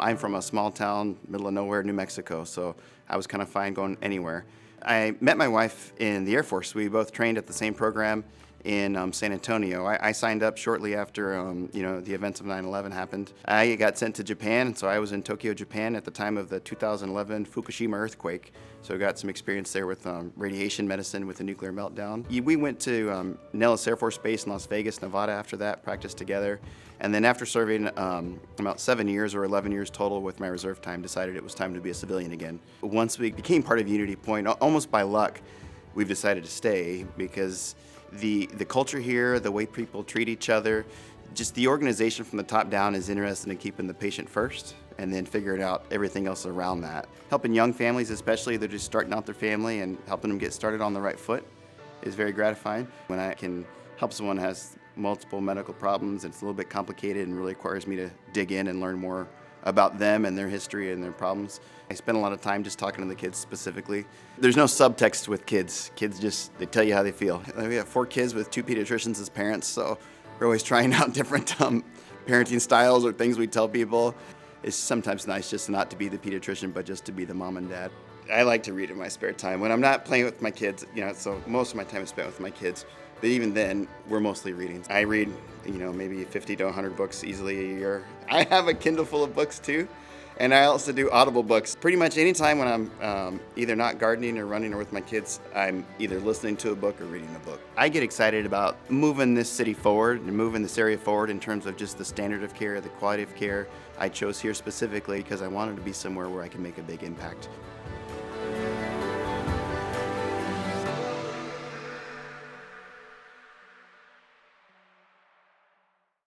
I'm from a small town, middle of nowhere, New Mexico, so I was kind of fine going anywhere. I met my wife in the Air Force. We both trained at the same program in San Antonio. I signed up shortly after the events of 9/11 happened. I got sent to Japan, and so I was in Tokyo, Japan at the time of the 2011 Fukushima earthquake. So I got some experience there with radiation medicine with the nuclear meltdown. We went to Nellis Air Force Base in Las Vegas, Nevada after that, practiced together. And then after serving about 7 years or 11 years total with my reserve time, decided it was time to be a civilian again. Once we became part of UnityPoint, almost by luck, we've decided to stay because the culture here, the way people treat each other, just the organization from the top down is interested in keeping the patient first and then figuring out everything else around that. Helping young families, especially, they're just starting out their family and helping them get started on the right foot is very gratifying. When I can help someone who has multiple medical problems, it's a little bit complicated and really requires me to dig in and learn more about them and their history and their problems. I spend a lot of time just talking to the kids specifically. There's no subtext with kids. Kids they tell you how they feel. We have 4 kids with 2 pediatricians as parents, so we're always trying out different parenting styles or things we tell people. It's sometimes nice just not to be the pediatrician, but just to be the mom and dad. I like to read in my spare time. When I'm not playing with my kids, so most of my time is spent with my kids. But even then, we're mostly reading. I read, maybe 50 to 100 books easily a year. I have a Kindle full of books too, and I also do Audible books. Pretty much any time when I'm either not gardening or running or with my kids, I'm either listening to a book or reading a book. I get excited about moving this city forward and moving this area forward in terms of just the standard of care, the quality of care. I chose here specifically because I wanted to be somewhere where I can make a big impact.